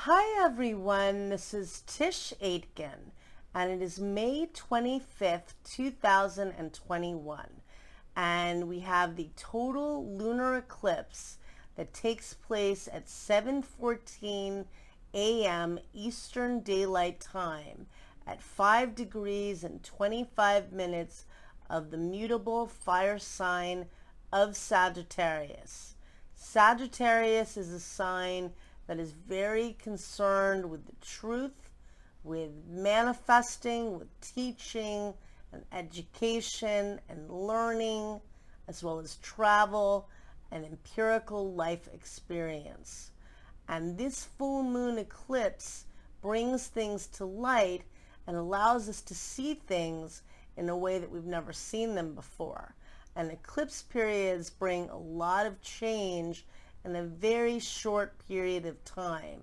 Hi everyone, this is Tisch Aitken, and it is May 25th, 2021, and we have the total lunar eclipse that takes place at 7:14 a.m. Eastern Daylight Time at 5 degrees and 25 minutes of the mutable fire sign of Sagittarius. Sagittarius is a sign that is very concerned with the truth, with manifesting, with teaching and education and learning, as well as travel and empirical life experience. And this full moon eclipse brings things to light and allows us to see things in a way that we've never seen them before. And eclipse periods bring a lot of change in a very short period of time.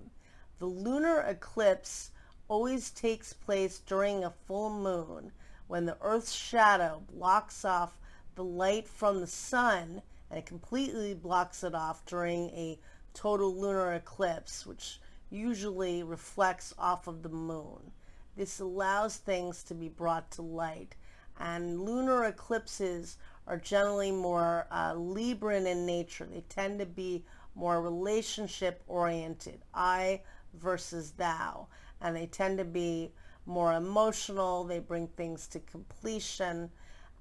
The lunar eclipse always takes place during a full moon when the Earth's shadow blocks off the light from the sun, and it completely blocks it off during a total lunar eclipse, which usually reflects off of the moon. This allows things to be brought to light, and lunar eclipses are generally more Libran in nature. They tend to be more relationship oriented, I versus thou, and they tend to be more emotional. They bring things to completion,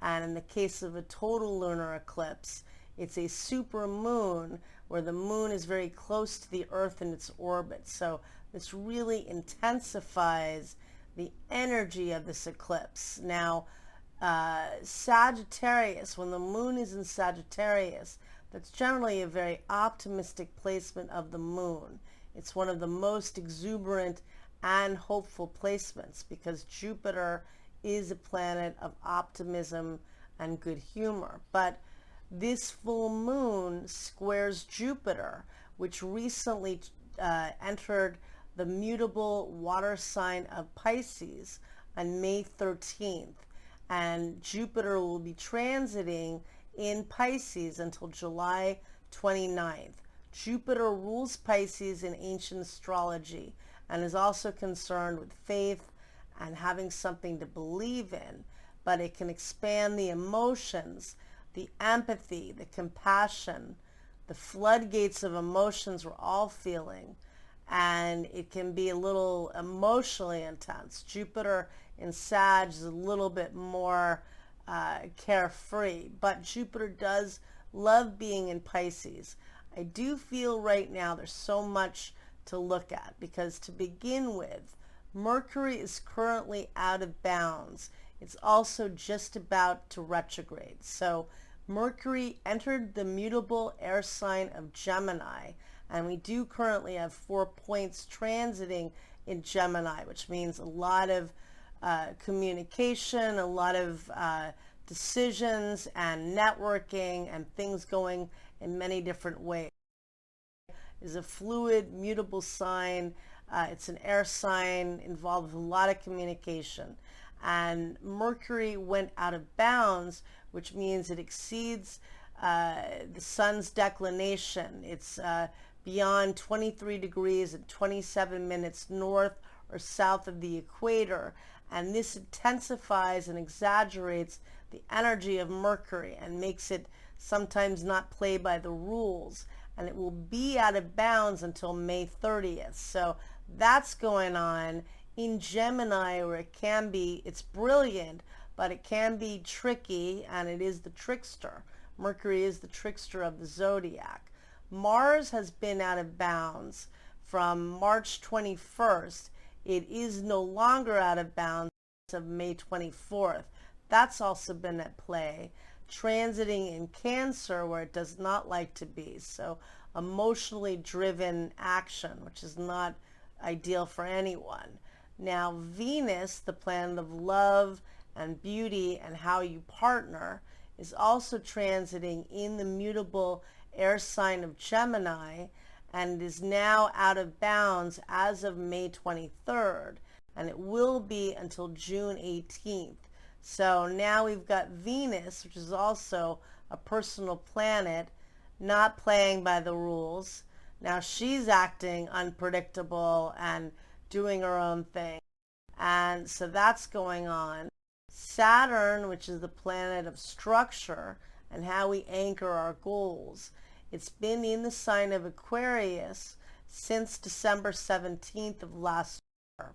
and in the case of a total lunar eclipse, it's a super moon where the moon is very close to the Earth in its orbit. So this really intensifies the energy of this eclipse. Now, Sagittarius, when the moon is in Sagittarius, that's generally a very optimistic placement of the moon. It's one of the most exuberant and hopeful placements because Jupiter is a planet of optimism and good humor. But this full moon squares Jupiter, which recently entered the mutable water sign of Pisces on May 13th. And Jupiter will be transiting in Pisces until July 29th. Jupiter rules Pisces in ancient astrology and is also concerned with faith and having something to believe in, but it can expand the emotions, the empathy, the compassion, the floodgates of emotions we're all feeling, and it can be a little emotionally intense. Jupiter in Sag is a little bit more carefree, but Jupiter does love being in Pisces. I do feel right now there's so much to look at because, to begin with, Mercury is currently out of bounds. It's also just about to retrograde. So Mercury entered the mutable air sign of Gemini, and we do currently have 4 points transiting in Gemini, which means a lot of communication, a lot of decisions and networking and things going in many different ways. Is a fluid, mutable sign. It's an air sign, involved with a lot of communication. And Mercury went out of bounds, which means it exceeds the sun's declination. It's beyond 23 degrees and 27 minutes north or south of the equator. And this intensifies and exaggerates the energy of Mercury and makes it sometimes not play by the rules. And it will be out of bounds until May 30th. So that's going on in Gemini, where it can be, it's brilliant, but it can be tricky, and it is the trickster. Mercury is the trickster of the zodiac. Mars has been out of bounds from March 21st. It is no longer out of bounds of May 24th. That's also been at play, transiting in Cancer where it does not like to be. So emotionally driven action, which is not ideal for anyone. Now Venus, the planet of love and beauty and how you partner, is also transiting in the mutable air sign of Gemini, and is now out of bounds as of May 23rd, and it will be until June 18th. So now we've got Venus, which is also a personal planet, not playing by the rules. Now she's acting unpredictable and doing her own thing. And so that's going on. Saturn, which is the planet of structure and how we anchor our goals, it's been in the sign of Aquarius since December 17th of last year.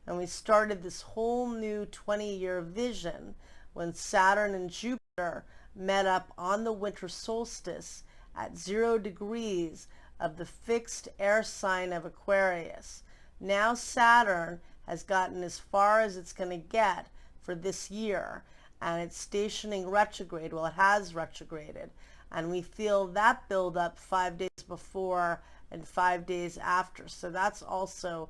And we started this whole new 20-year vision when Saturn and Jupiter met up on the winter solstice at 0 degrees of the fixed air sign of Aquarius. Now Saturn has gotten as far as it's going to get for this year, and it's stationing retrograde. Well, it has retrograded, and we feel that build up 5 days before and 5 days after. So that's also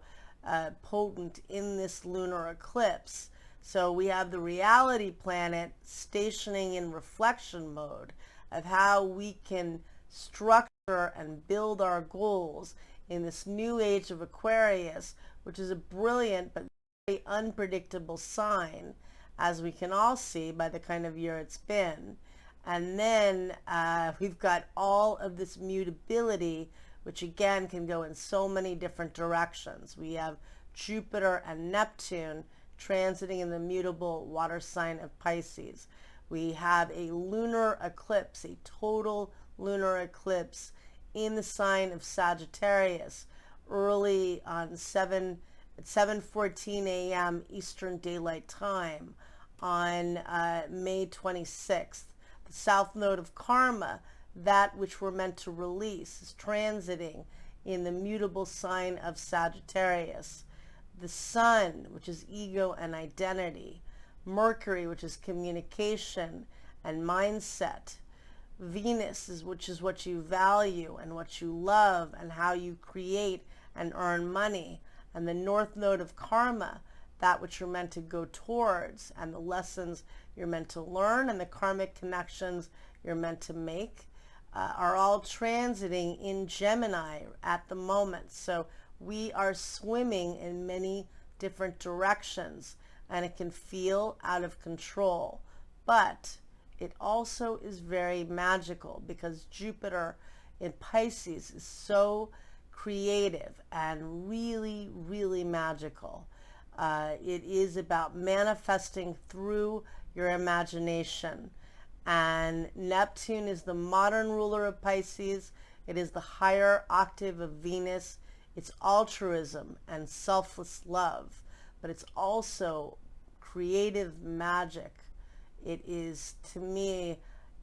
potent in this lunar eclipse. So we have the reality planet stationing in reflection mode of how we can structure and build our goals in this new age of Aquarius, which is a brilliant but very unpredictable sign, as we can all see by the kind of year it's been. And then we've got all of this mutability, which again can go in so many different directions. We have Jupiter and Neptune transiting in the mutable water sign of Pisces. We have a lunar eclipse, a total lunar eclipse in the sign of Sagittarius early on at 7:14 a.m. Eastern Daylight Time on May 26th. The south node of karma, that which we're meant to release, is transiting in the mutable sign of Sagittarius. The sun, which is ego and identity. Mercury, which is communication and mindset. Venus, which is what you value and what you love and how you create and earn money. And the north node of karma, that which you're meant to go towards and the lessons you're meant to learn and the karmic connections you're meant to make, are all transiting in Gemini at the moment. So we are swimming in many different directions, and it can feel out of control. But it also is very magical because Jupiter in Pisces is so creative and really, really magical. It is about manifesting through your imagination. And Neptune is the modern ruler of Pisces. It is the higher octave of Venus. It's altruism and selfless love, but it's also creative magic. It is, to me,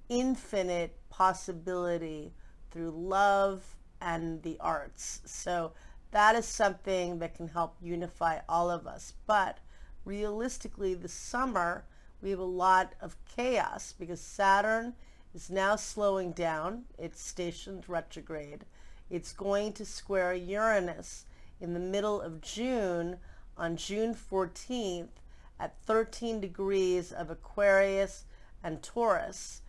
infinite possibility through love and the arts. So that is something that can help unify all of us. But realistically, this summer, we have a lot of chaos because Saturn is now slowing down. It's stationed retrograde. It's going to square Uranus in the middle of June on June 14th at 13 degrees of Aquarius and Taurus.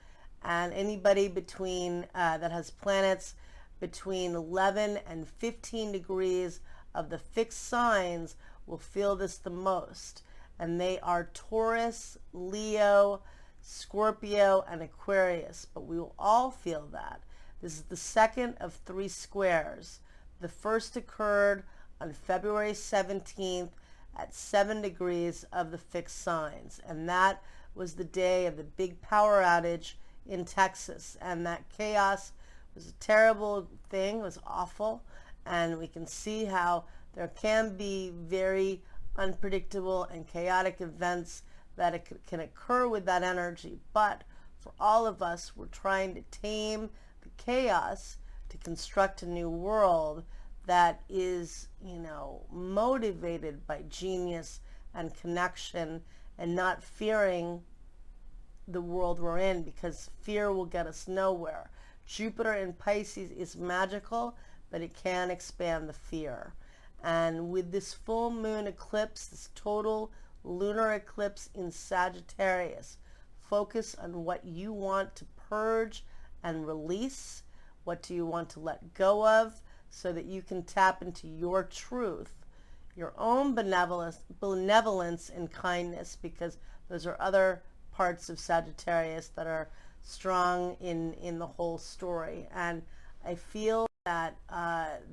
And anybody between that has planets between 11 and 15 degrees of the fixed signs will feel this the most. And they are Taurus, Leo, Scorpio, and Aquarius. But we will all feel that. This is the second of 3 squares. The first occurred on February 17th at 7 degrees of the fixed signs. And that was the day of the big power outage in Texas. And that chaos was a terrible thing. It was awful. And we can see how there can be very unpredictable and chaotic events that can occur with that energy. But for all of us, we're trying to tame the chaos to construct a new world that is, motivated by genius and connection and not fearing the world we're in, because fear will get us nowhere. Jupiter in Pisces is magical, but it can expand the fear. And with this full moon eclipse, this total lunar eclipse in Sagittarius, focus on what you want to purge and release. What do you want to let go of so that you can tap into your truth, your own benevolence and kindness, because those are other parts of Sagittarius that are strong in the whole story. And I feel that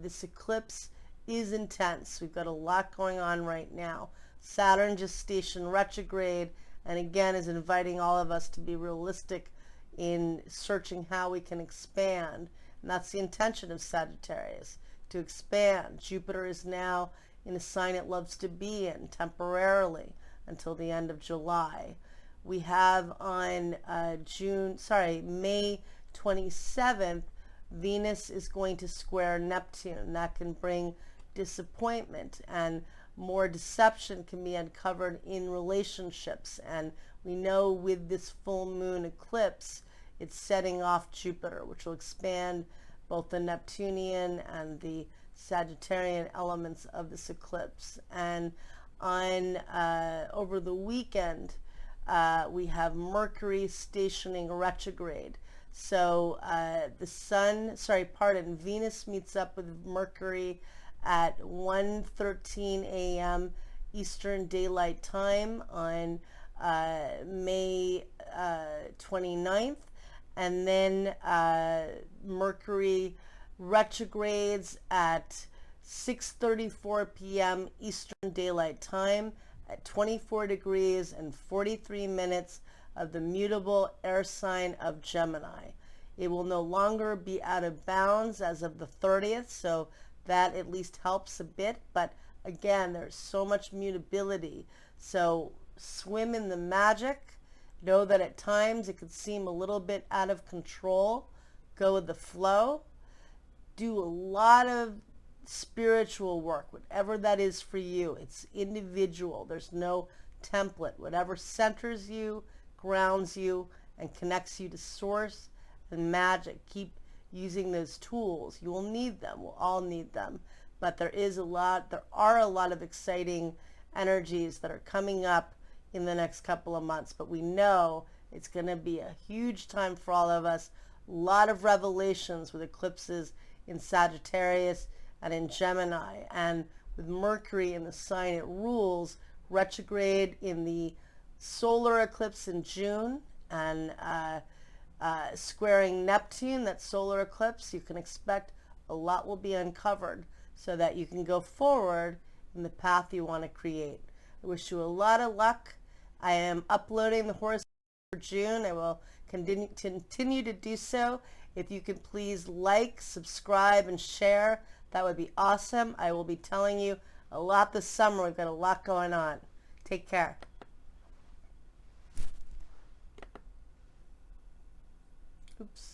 this eclipse is intense. We've got a lot going on right now. Saturn just stationed retrograde, and again is inviting all of us to be realistic in searching how we can expand. And that's the intention of Sagittarius, to expand. Jupiter is now in a sign it loves to be in temporarily until the end of July. We have on May 27th, Venus is going to square Neptune. That can bring disappointment, and more deception can be uncovered in relationships. And we know with this full moon eclipse, it's setting off Jupiter, which will expand both the Neptunian and the Sagittarian elements of this eclipse. And on over the weekend, we have Mercury stationing retrograde. So Venus meets up with Mercury at 1:13 a.m. Eastern Daylight Time on May 29th. And then Mercury retrogrades at 6:34 p.m. Eastern Daylight Time at 24 degrees and 43 minutes of the mutable air sign of Gemini. It will no longer be out of bounds as of the 30th, so that at least helps a bit. But again, there's so much mutability. So swim in the magic. Know that at times it could seem a little bit out of control. Go with the flow. Do a lot of spiritual work, whatever that is for you. It's individual. There's no template. Whatever centers you, grounds you, and connects you to source and magic. Keep using those tools. You will need them. We'll all need them. But there are a lot of exciting energies that are coming up in the next couple of months. But we know it's going to be a huge time for all of us. A lot of revelations with eclipses in Sagittarius and in Gemini. And with Mercury in the sign it rules, retrograde in the solar eclipse in June, and squaring Neptune, that solar eclipse, you can expect a lot will be uncovered so that you can go forward in the path you want to create. I wish you a lot of luck. I am uploading the horoscope for June. I will continue to do so. If you could please like, subscribe, and share, that would be awesome. I will be telling you a lot this summer. We've got a lot going on. Take care. Oops.